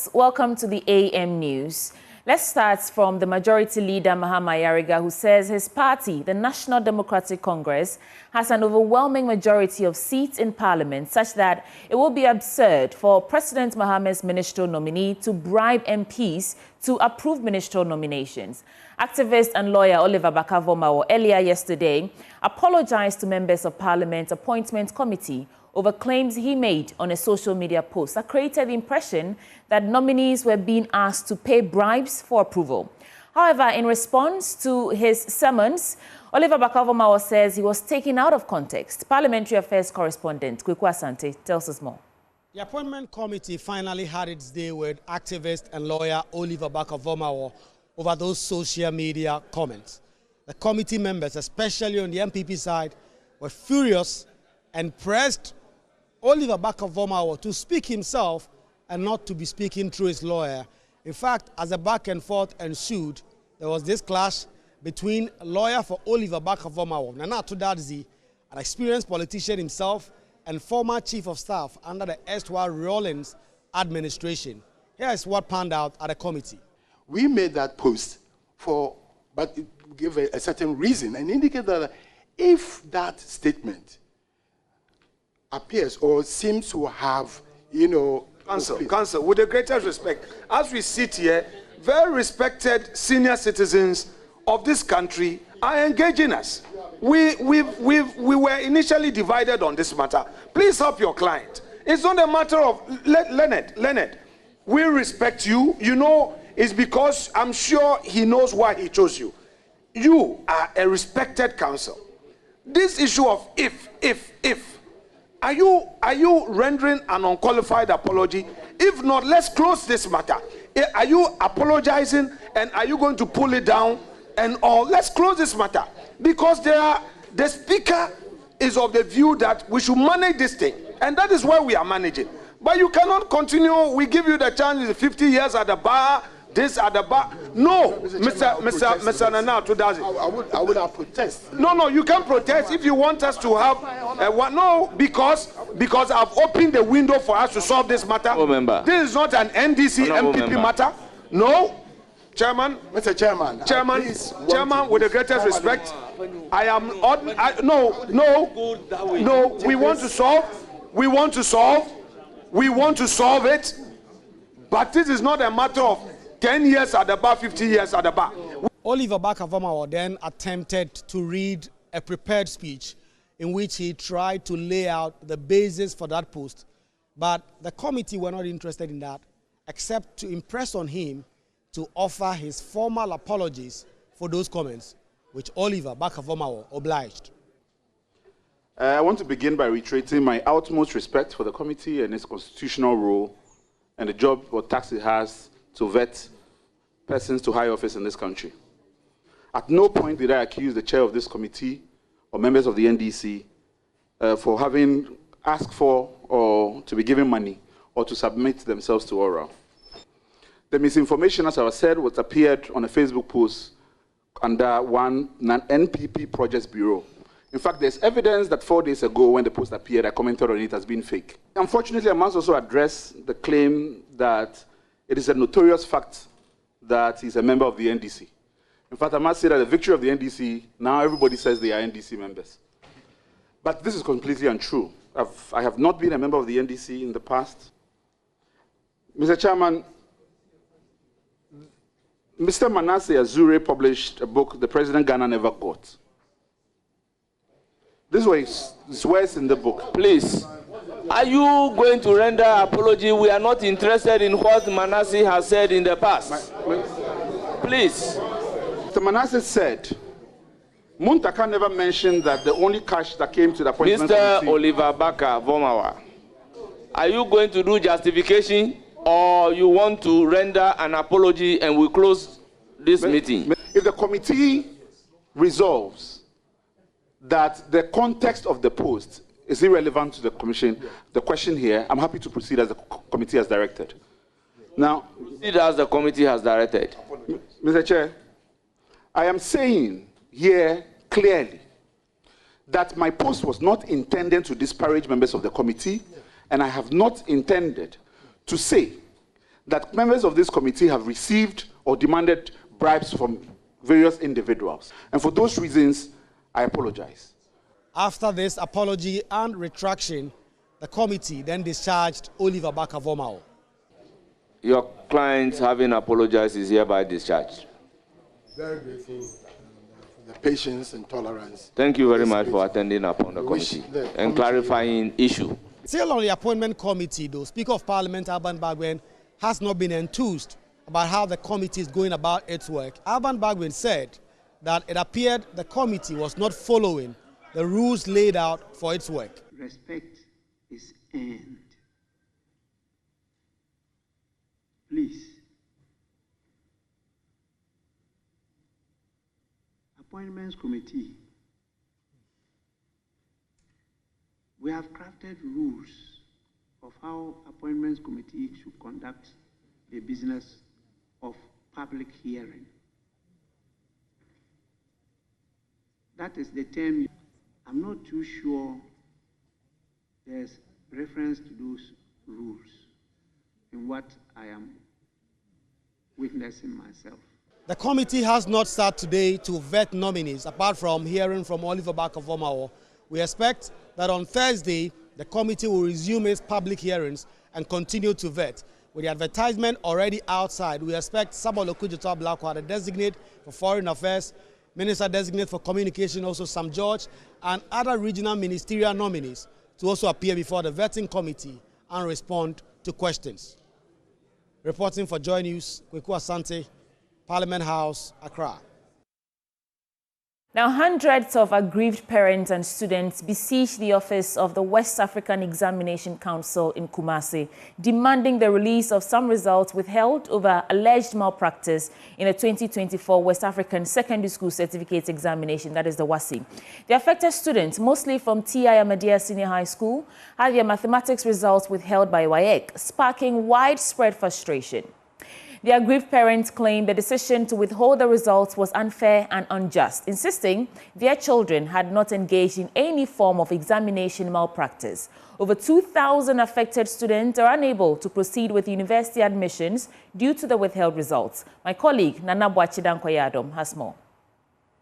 folks, welcome to the AM News. Let's start from the Majority Leader Mahama Yariga, who says his party, the National Democratic Congress, has an overwhelming majority of seats in Parliament, such that it will be absurd for President Mahama's ministerial nominee to bribe MPs to approve ministerial nominations. Activist and lawyer Oliver Bakavomawo earlier yesterday apologized to members of Parliament's Appointment Committee over claims he made on a social media post that created the impression that nominees were being asked to pay bribes for approval. However, in response to his summons, Oliver Bakavomawo says he was taken out of context. Parliamentary Affairs correspondent Kweku Asante tells us more. The Appointment Committee finally had its day with activist and lawyer Oliver Bakavomawo over those social media comments. The committee members, especially on the MPP side, were furious and pressed Oliver Bakavomawo to speak himself and not to be speaking through his lawyer. In fact, as the back and forth ensued, there was this clash between a lawyer for Oliver Bakavomawo, Nana Tudadzi, an experienced politician himself, and former chief of staff under the erstwhile Rawlings administration. Here is what panned out at the committee. We made that post but it gave a certain reason and indicated that if that statement appears or seems to have, Counsel, with the greatest respect, as we sit here, very respected senior citizens of this country are engaging us. We were initially divided on this matter. Please help your client. It's not a matter of, Leonard, we respect you. You know, it's because I'm sure he knows why he chose you. You are a respected counsel. This issue of if, are you rendering an unqualified apology? If not, let's close this matter. Are you apologizing and are you going to pull it down and all? Let's close this matter because the speaker is of the view that we should manage this thing, and that is why we are managing. But you cannot continue. We give you the chance. 50 years at the bar. This at the bar. No, Mr. Nana Tudazi. I would have protest. No, you can protest if you want us to have no, because I've opened the window for us to solve this matter. This is not an NDC MPP matter. No, Chairman. Mr. Chairman. Chairman, with the greatest respect, I am no. We want to solve it, but this is not a matter of 10 years at the bar, 50 years at the bar. Oliver Bakavomawo then attempted to read a prepared speech in which he tried to lay out the basis for that post. But the committee were not interested in that, except to impress on him to offer his formal apologies for those comments, which Oliver Bakavomawo obliged. I want to begin by reiterating my utmost respect for the committee and its constitutional role and the job or task it has to vet persons to high office in this country. At no point did I accuse the chair of this committee or members of the NDC for having asked for or to be given money or to submit themselves to oral. The misinformation, as I said, was appeared on a Facebook post under one NPP Projects Bureau. In fact, there's evidence that 4 days ago when the post appeared, I commented on it as being fake. Unfortunately, I must also address the claim that it is a notorious fact that he's a member of the NDC. In fact, I must say that the victory of the NDC, now everybody says they are NDC members. But this is completely untrue. I have not been a member of the NDC in the past. Mr. Chairman, Mr. Manasseh Azure published a book, The President Ghana Never Got. This is where it's in the book. Please, are you going to render apology? We are not interested in what Manasseh has said in the past. Please. Mr. Manasseh said, Muntaka never mentioned that the only cash that came to the appointment Mr. committee... Oliver Bakavomawo, are you going to do justification or you want to render an apology and we close this meeting? If the committee resolves that the context of the post is irrelevant to the commission, the question here, I'm happy to proceed as the committee has directed. Now, proceed as the committee has directed. Mr. Chair, I am saying here clearly that my post was not intended to disparage members of the committee, and I have not intended to say that members of this committee have received or demanded bribes from various individuals. And for those reasons, I apologize. After this apology and retraction, the committee then discharged Oliver Bakavomao. Your client, having apologized, is hereby discharged. Very grateful for the patience and tolerance. Thank you very much for attending upon the committee and clarifying issue. Still on the appointment committee, though, Speaker of Parliament Alban Bagwen has not been enthused about how the committee is going about its work. Alban Bagwen said that it appeared the committee was not following the rules laid out for its work. Respect is earned. Please. Appointments Committee. We have crafted rules of how Appointments Committee should conduct the business of public hearing. That is the term. I'm not too sure there's reference to those rules in what I am witnessing myself. The committee has not started today to vet nominees, apart from hearing from Oliver Bakavomao. We expect that on Thursday, the committee will resume its public hearings and continue to vet. With the advertisement already outside, we expect Sabolo Kujito Blakwa, the designate for Foreign Affairs, Minister designate for Communication, also Sam George, and other regional ministerial nominees to also appear before the vetting committee and respond to questions. Reporting for Joy News, Kweku Asante, Parliament House, Accra. Now, hundreds of aggrieved parents and students besieged the office of the West African Examination Council in Kumasi, demanding the release of some results withheld over alleged malpractice in the 2024 West African Secondary School Certificate Examination, that is the WASSCE. The affected students, mostly from T.I. Ahmadiyya Senior High School, had their mathematics results withheld by WAEC, sparking widespread frustration. The aggrieved parents claimed the decision to withhold the results was unfair and unjust, insisting their children had not engaged in any form of examination malpractice. Over 2,000 affected students are unable to proceed with university admissions due to the withheld results. My colleague, Nana Boachidankoyadom, has more.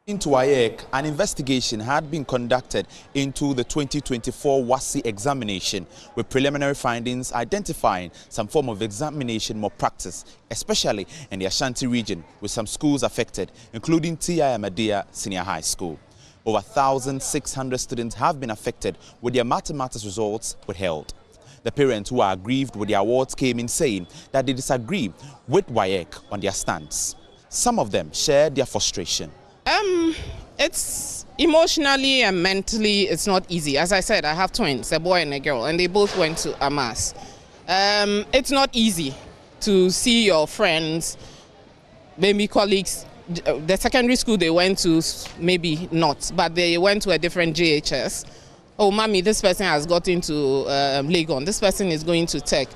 Into WAEC, an investigation had been conducted into the 2024 WASSCE examination, with preliminary findings identifying some form of examination malpractice, especially in the Ashanti region, with some schools affected, including T.I. Ahmadiyya Senior High School. Over 1,600 students have been affected with their mathematics results withheld. The parents who are aggrieved with the awards came in saying that they disagree with WAEC on their stance. Some of them shared their frustration. It's emotionally and mentally, it's not easy. As I said, I have twins, a boy and a girl, and they both went to Amas. It's not easy to see your friends, maybe colleagues, the secondary school they went to, maybe not, but they went to a different JHS. Oh, mommy, this person has got into Legon, this person is going to Tech.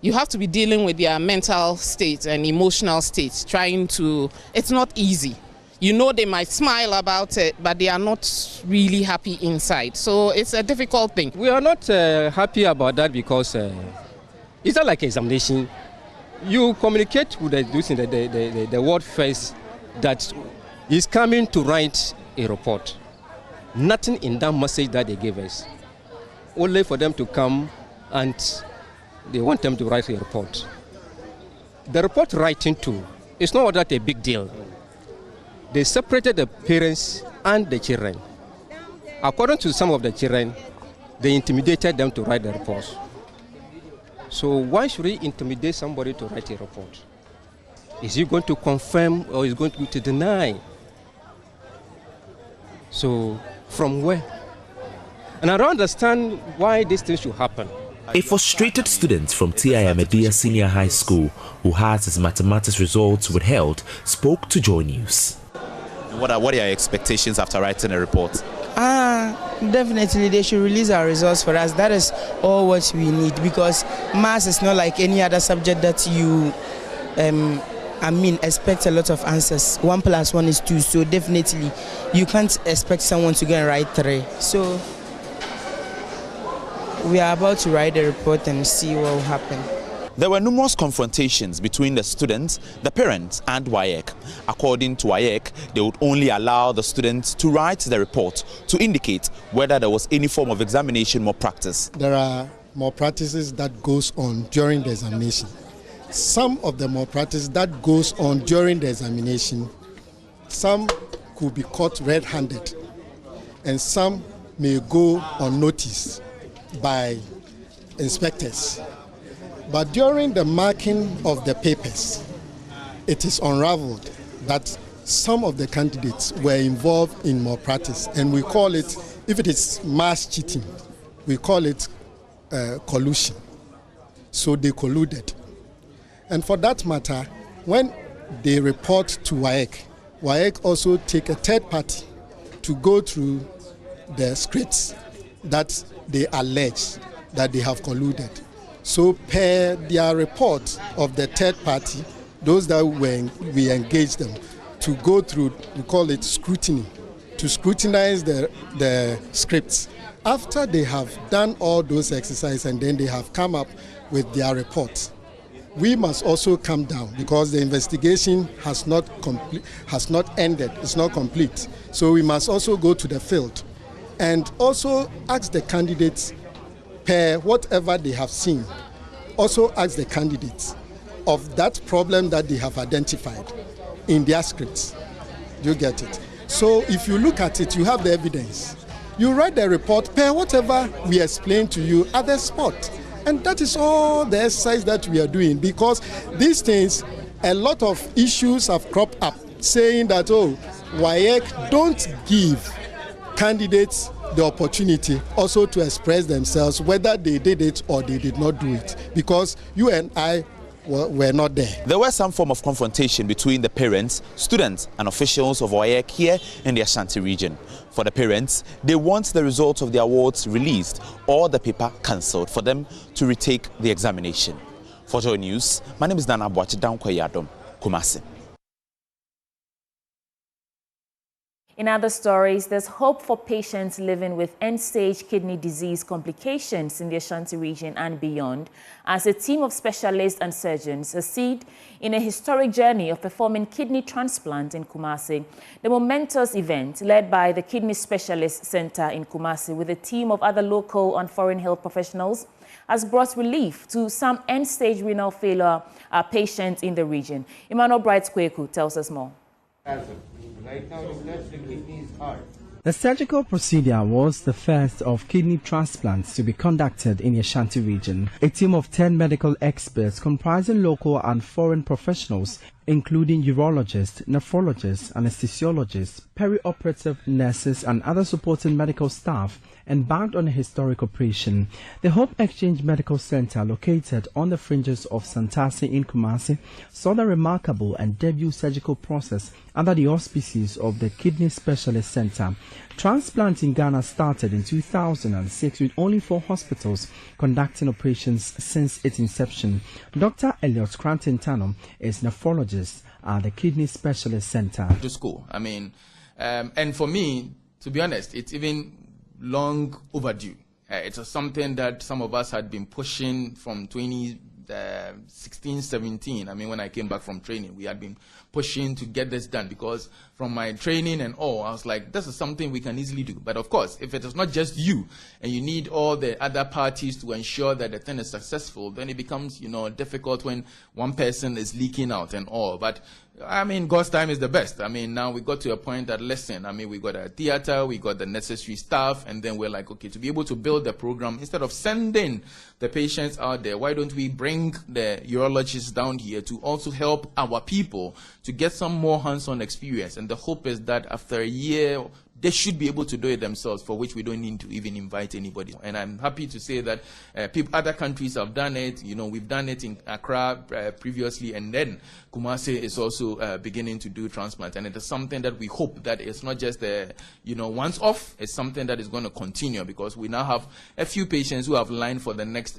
You have to be dealing with their mental state and emotional state, it's not easy. You know, they might smile about it, but they are not really happy inside. So it's a difficult thing. We are not happy about that because it's not like examination. You communicate with the word first that he's coming to write a report. Nothing in that message that they gave us. Only for them to come and they want them to write a report. The report writing too, it's not that a big deal. They separated the parents and the children. According to some of the children, they intimidated them to write the reports. So why should he intimidate somebody to write a report? Is he going to confirm or is he going to deny? So from where? And I don't understand why this thing should happen. A frustrated student from T.I. Ahmadiyya Senior High School who has his mathematics results withheld spoke to Joy News. What are your expectations after writing a report? Definitely they should release our results for us. That is all what we need, because maths is not like any other subject that you expect a lot of answers. 1 + 1 is 2, so definitely you can't expect someone to go and write 3. So we are about to write the report and see what will happen. There were numerous confrontations between the students, the parents and WAEC. According to WAEC, they would only allow the students to write the report to indicate whether there was any form of examination malpractice. There are malpractices that goes on during the examination. Some of the malpractice that goes on during the examination, some could be caught red-handed and some may go unnoticed by inspectors. But during the marking of the papers, it is unraveled that some of the candidates were involved in malpractice, and we call it, if it is mass cheating, we call it collusion. So they colluded. And for that matter, when they report to WAEC, WAEC also take a third party to go through the scripts that they allege that they have colluded. So per their report of the third party, those that we engage them to go through, we call it scrutiny, to scrutinize the scripts. After they have done all those exercises and then they have come up with their reports, we must also come down because the investigation has not ended, it's not complete. So we must also go to the field and also ask the candidates per whatever they have seen, also ask the candidates of that problem that they have identified in their scripts. You get it? So if you look at it, you have the evidence. You write the report per whatever we explain to you at the spot. And that is all the exercise that we are doing, because these things, a lot of issues have cropped up saying that, oh, WAEC don't give candidates the opportunity also to express themselves whether they did it or they did not do it, because you and I were not there. There was some form of confrontation between the parents, students and officials of WAEC here in the Ashanti region. For the parents, they want the results of the awards released or the paper cancelled for them to retake the examination. For Joy News, my name is Nana Boachi Dankwa-Yadom, Kumasi. In other stories, there's hope for patients living with end-stage kidney disease complications in the Ashanti region and beyond, as a team of specialists and surgeons succeed in a historic journey of performing kidney transplant in Kumasi. The momentous event, led by the Kidney Specialist Center in Kumasi with a team of other local and foreign health professionals, has brought relief to some end-stage renal failure patients in the region. Emmanuel Bright-Kweku tells us more. Right now, the kidney is hard. The surgical procedure was the first of kidney transplants to be conducted in the Ashanti region. A team of 10 medical experts comprising local and foreign professionals, including urologists, nephrologists, anesthesiologists, perioperative nurses and other supporting medical staff, embarked on a historic operation. The Hope Exchange Medical Center, located on the fringes of Santasi in Kumasi, saw the remarkable and debut surgical process under the auspices of the Kidney Specialist Center. Transplant in Ghana started in 2006 with only 4 hospitals conducting operations since its inception. Dr. Elliot Cranton-Tanom is nephrologist at the Kidney Specialist Center. To school, I mean, and for me, to be honest, it's even long overdue. It's something that some of us had been pushing from 2016, 17. I mean, when I came back from training, we had been pushing to get this done, because from my training and all, I was like, this is something we can easily do. But of course, if it is not just you and you need all the other parties to ensure that the thing is successful, then it becomes, difficult when one person is leaking out and all. But I mean, God's time is the best. I mean, now we got to a point that, listen, I mean, we got a theater, we got the necessary staff, and then we're like, okay, to be able to build the program, instead of sending the patients out there, why don't we bring the urologists down here to also help our people to get some more hands-on experience? And the hope is that after a year, they should be able to do it themselves, for which we don't need to even invite anybody. And I'm happy to say that other countries have done it. We've done it in Accra previously, and then Kumasi is also beginning to do transplant. And it is something that we hope that it's not just once off. It's something that is going to continue, because we now have a few patients who have lined for the next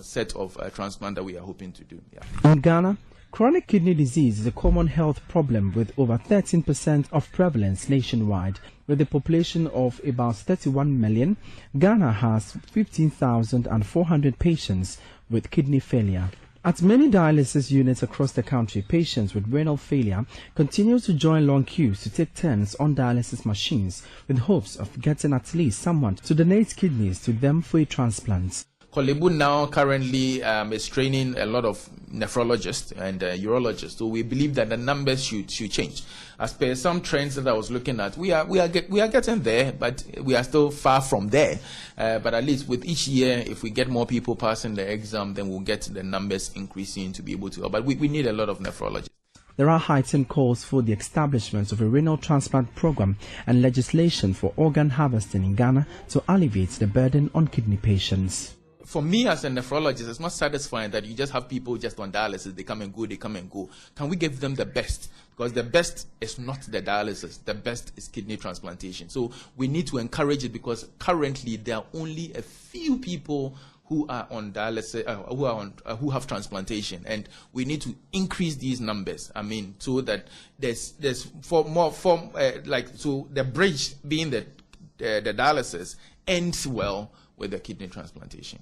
set of transplant that we are hoping to do. Yeah. In Ghana, chronic kidney disease is a common health problem with over 13% of prevalence nationwide. With a population of about 31 million, Ghana has 15,400 patients with kidney failure. At many dialysis units across the country, patients with renal failure continue to join long queues to take turns on dialysis machines with hopes of getting at least someone to donate kidneys to them for a transplant. Kolebu now currently is training a lot of nephrologists and urologists, so we believe that the numbers should change. As per some trends that I was looking at, we are getting there, but we are still far from there. But at least with each year, if we get more people passing the exam, then we'll get the numbers increasing to be able to. But we need a lot of nephrologists. There are heightened calls for the establishment of a renal transplant program and legislation for organ harvesting in Ghana to alleviate the burden on kidney patients. For me as a nephrologist, it's not satisfying that you just have people just on dialysis. They come and go, they come and go. Can we give them the best? Because the best is not the dialysis. The best is kidney transplantation. So we need to encourage it, because currently there are only a few people who are on dialysis, who have transplantation, and we need to increase these numbers. I mean, so that there's so the bridge being the dialysis ends well with the kidney transplantation.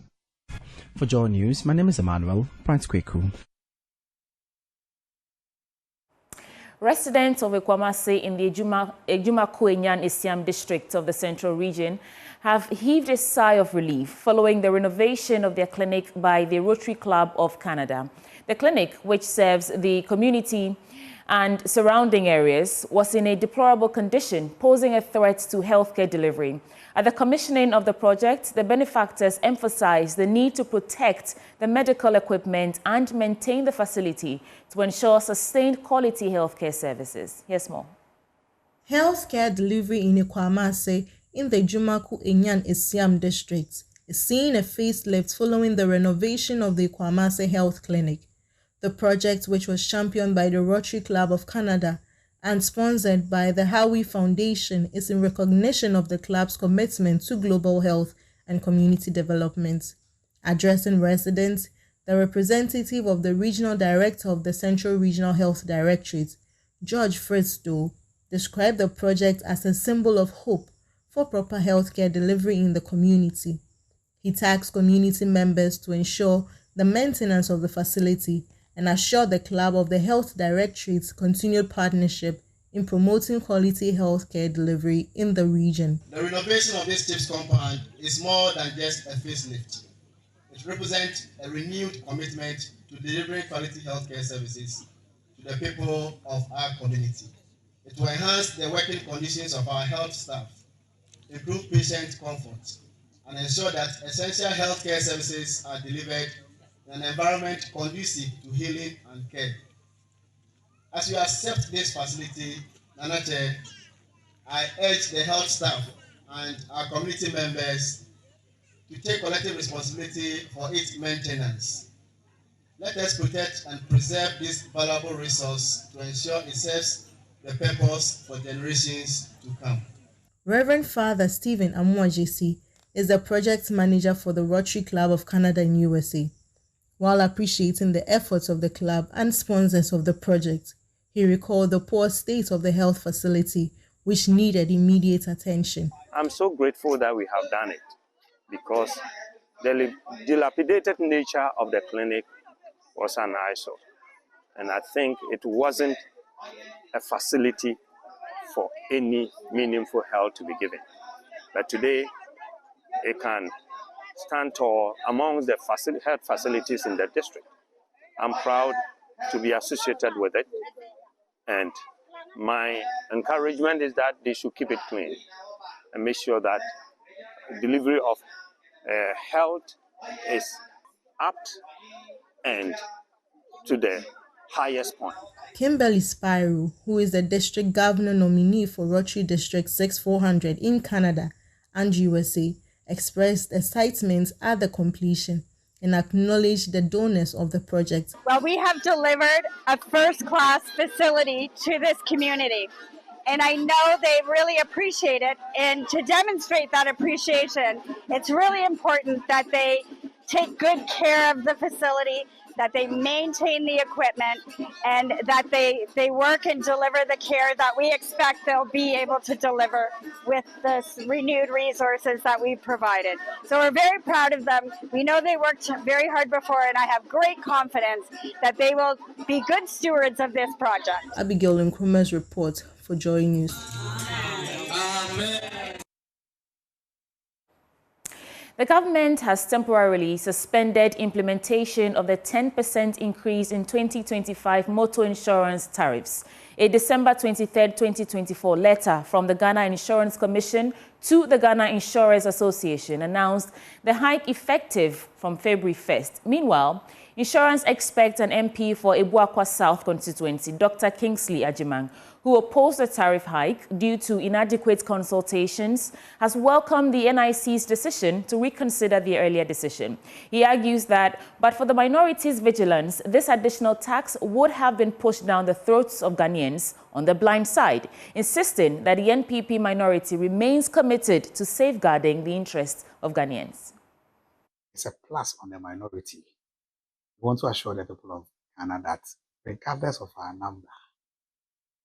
For Joy News, my name is Emmanuel Prince Kweku. Residents of Kumasi in the Ejuma-Kuenyan Isiam district of the Central Region have heaved a sigh of relief following the renovation of their clinic by the Rotary Club of Canada. The clinic, which serves the community and surrounding areas, was in a deplorable condition, posing a threat to healthcare delivery. At the commissioning of the project, the benefactors emphasized the need to protect the medical equipment and maintain the facility to ensure sustained quality healthcare services. Here's more. Healthcare delivery in Kumasi in the Ejuma-Kuenyan Isiam district is seeing a facelift following the renovation of the Kumasi Health Clinic. The project, which was championed by the Rotary Club of Canada and sponsored by the Howie Foundation, is in recognition of the club's commitment to global health and community development. Addressing residents, the representative of the Regional Director of the Central Regional Health Directorate, George Fritzdoe, described the project as a symbol of hope for proper healthcare delivery in the community. He tasked community members to ensure the maintenance of the facility and assured the club of the Health Directorate's continued partnership in promoting quality healthcare delivery in the region. The renovation of this TIPS compound is more than just a facelift. It represents a renewed commitment to delivering quality healthcare services to the people of our community. It will enhance the working conditions of our health staff, improve patient comfort, and ensure that essential healthcare services are delivered in an environment conducive to healing and care. As you accept this facility, Nanache, I urge the health staff and our community members to take collective responsibility for its maintenance. Let us protect and preserve this valuable resource to ensure it serves the purpose for generations to come. Reverend Father Stephen Amuajesi is the project manager for the Rotary Club of Canada in USA. While appreciating the efforts of the club and sponsors of the project, he recalled the poor state of the health facility, which needed immediate attention. I'm so grateful that we have done it, because the dilapidated nature of the clinic was an eyesore. And I think it wasn't a facility for any meaningful health to be given. But today, it can stand tall among the health facilities in the district. I'm proud to be associated with it, and my encouragement is that they should keep it clean and make sure that delivery of health is apt and to the highest point. Kimberly Spyro, who is the district governor nominee for Rotary District 6400 in Canada and USA, expressed excitement at the completion and acknowledged the donors of the project. Well, we have delivered a first-class facility to this community, and I know they really appreciate it. And to demonstrate that appreciation, it's really important that they take good care of the facility, that they maintain the equipment, and that they work and deliver the care that we expect they'll be able to deliver with the renewed resources that we've provided. So we're very proud of them. We know they worked very hard before, and I have great confidence that they will be good stewards of this project. Abigail Nkrumah's report for Joy News. The government has temporarily suspended implementation of the 10% increase in 2025 motor insurance tariffs. A December 23, 2024 letter from the Ghana Insurance Commission to the Ghana Insurers Association announced the hike effective from February 1st. Meanwhile, insurance expert and MP for Ebuakwa South constituency, Dr. Kingsley Ajimang, who opposed the tariff hike due to inadequate consultations, has welcomed the NIC's decision to reconsider the earlier decision. He argues that, but for the minorities' vigilance, this additional tax would have been pushed down the throats of Ghanaians on the blind side, insisting that the NPP minority remains committed to safeguarding the interests of Ghanaians. It's a plus on the minority. We want to assure the people of Ghana that regardless of our number,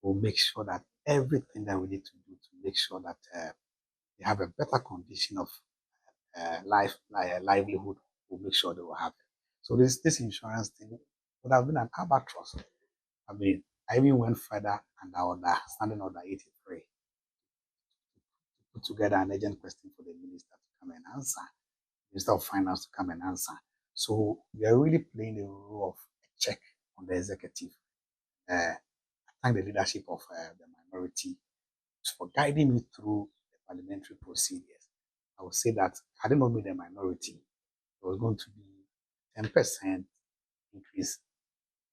we'll make sure that everything that we need to do to make sure that they have a better condition of livelihood, we'll make sure they will have it. So this insurance thing would have been an albatross. I mean, I even went further and standing order 83 to put together an urgent question for the minister to come and answer, Minister of Finance to come and answer. So we are really playing the role of a check on the executive. I thank the leadership of the minority for guiding me through the parliamentary procedures. I would say that had it not been the minority, there was going to be 10% increase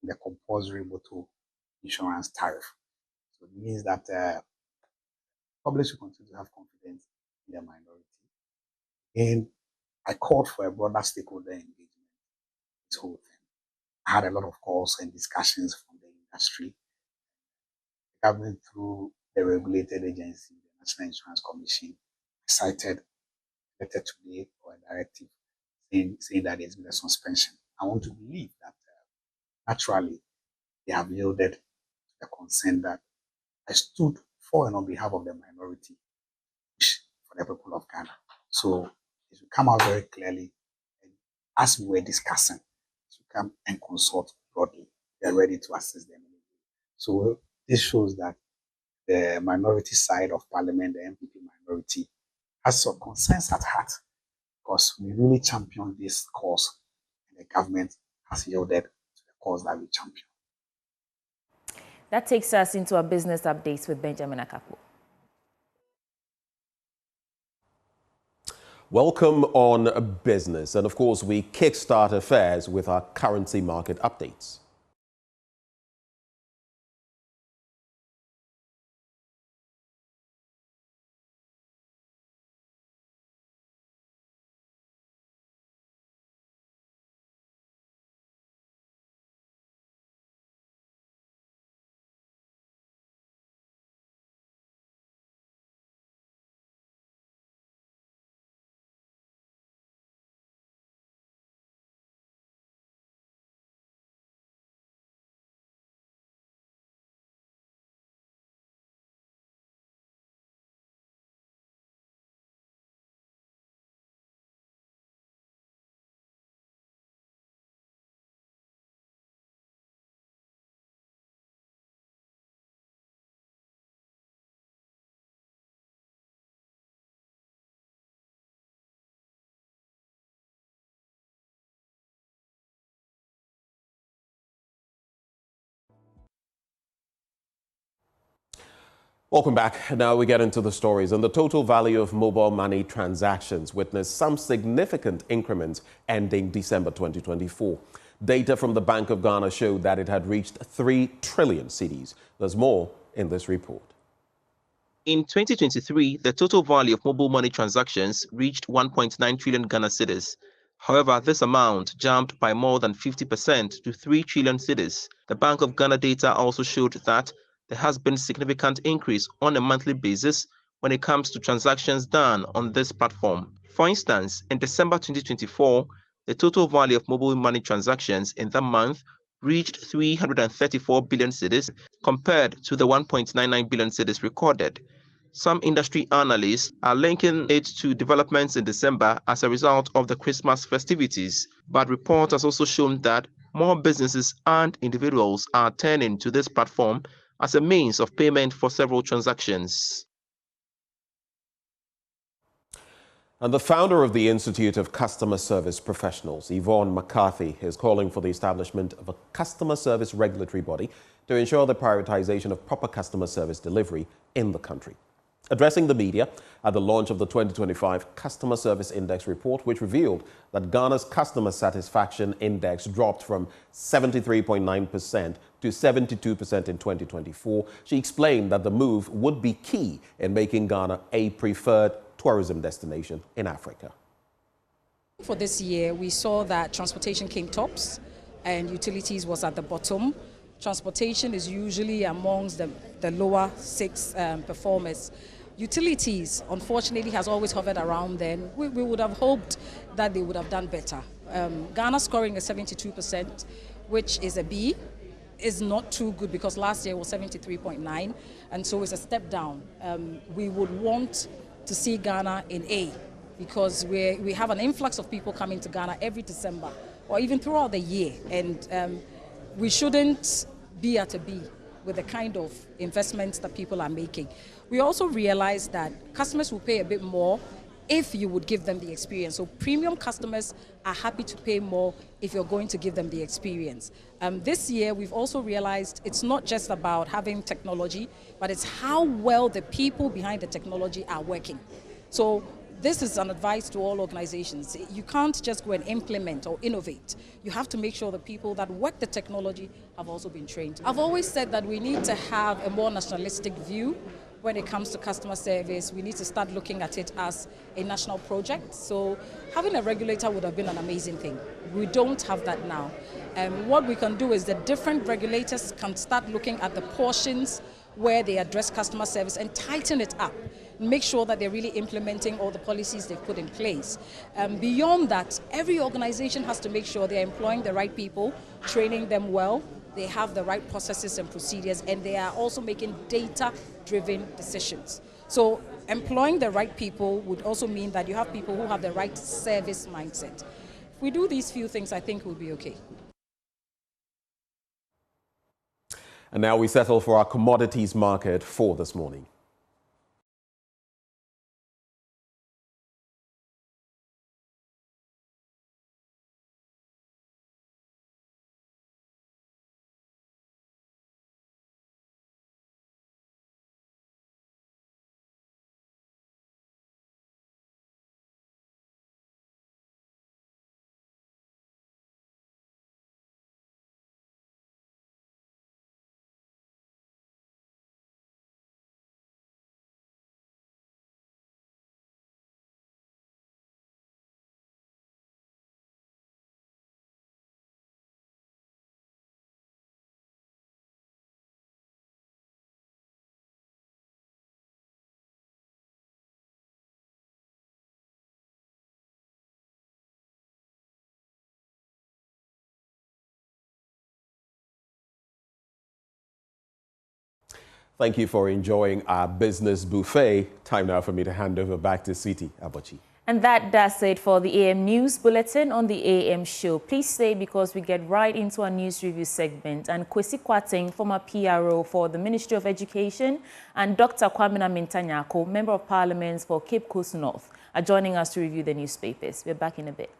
in the compulsory motor insurance tariff. So it means that public should continue to have confidence in the minority. And I called for a broader stakeholder engagement in this whole thing. I had a lot of calls and discussions from the industry. The government, through the regulated agency, the National Insurance Commission, cited a letter today or a directive saying that there's been a suspension. I want to believe that naturally they have yielded to the concern that I stood for and on behalf of the minority for the people of Ghana. So it will come out very clearly. And as we were discussing, to come and consult broadly, they're ready to assist them. So this shows that the minority side of parliament, the MPP minority, has some concerns at heart, because we really champion this cause, and the government has yielded to the cause that we champion. That takes us into our business updates with Benjamin Akapo. Welcome on Business. And of course, we kickstart affairs with our currency market updates. Welcome back. Now we get into the stories. And the total value of mobile money transactions witnessed some significant increments ending December 2024. Data from the Bank of Ghana showed that it had reached 3 trillion cedis. There's more in this report. In 2023, the total value of mobile money transactions reached 1.9 trillion Ghana cedis. However, this amount jumped by more than 50% to 3 trillion cedis. The Bank of Ghana data also showed that there has been significant increase on a monthly basis when it comes to transactions done on this platform. For instance, in December 2024, the total value of mobile money transactions in that month reached 334 billion cedis compared to the 1.99 billion cedis recorded. Some industry analysts are linking it to developments in December as a result of the Christmas festivities, but report has also shown that more businesses and individuals are turning to this platform as a means of payment for several transactions. And the founder of the Institute of Customer Service Professionals, Yvonne McCarthy, is calling for the establishment of a customer service regulatory body to ensure the prioritization of proper customer service delivery in the country. Addressing the media at the launch of the 2025 Customer Service Index report, which revealed that Ghana's customer satisfaction index dropped from 73.9% to 72% in 2024, she explained that the move would be key in making Ghana a preferred tourism destination in Africa. For this year, we saw that transportation came tops and utilities was at the bottom. Transportation is usually amongst the lower six performers. Utilities, unfortunately, has always hovered around then. We would have hoped that they would have done better. Ghana scoring a 72%, which is a B, is not too good because last year was 73.9, and so it's a step down. We would want to see Ghana in A because we have an influx of people coming to Ghana every December or even throughout the year, and we shouldn't be at a B with the kind of investments that people are making. We also realize that customers will pay a bit more if you would give them the experience. So premium customers are happy to pay more if you're going to give them the experience. This year, we've also realized it's not just about having technology, but it's how well the people behind the technology are working. So this is an advice to all organizations. You can't just go and implement or innovate. You have to make sure the people that work the technology have also been trained. I've always said that we need to have a more nationalistic view when it comes to customer service. We need to start looking at it as a national project. So having a regulator would have been an amazing thing. We don't have that now. What we can do is the different regulators can start looking at the portions where they address customer service and tighten it up. Make sure that they're really implementing all the policies they've put in place. Beyond that, every organization has to make sure they're employing the right people, training them well, they have the right processes and procedures, and they are also making data-driven decisions. So employing the right people would also mean that you have people who have the right service mindset. If we do these few things, I think we'll be okay. And now we settle for our commodities market for this morning. Thank you for enjoying our business buffet. Time now for me to hand over back to Sweetie Abochi. And that does it for the AM News Bulletin on the AM show. Please stay because we get right into our news review segment. And Kwesi Kwating, former PRO for the Ministry of Education, and Dr. Kwamina Mintanyako, Member of Parliament for Cape Coast North, are joining us to review the newspapers. We're back in a bit.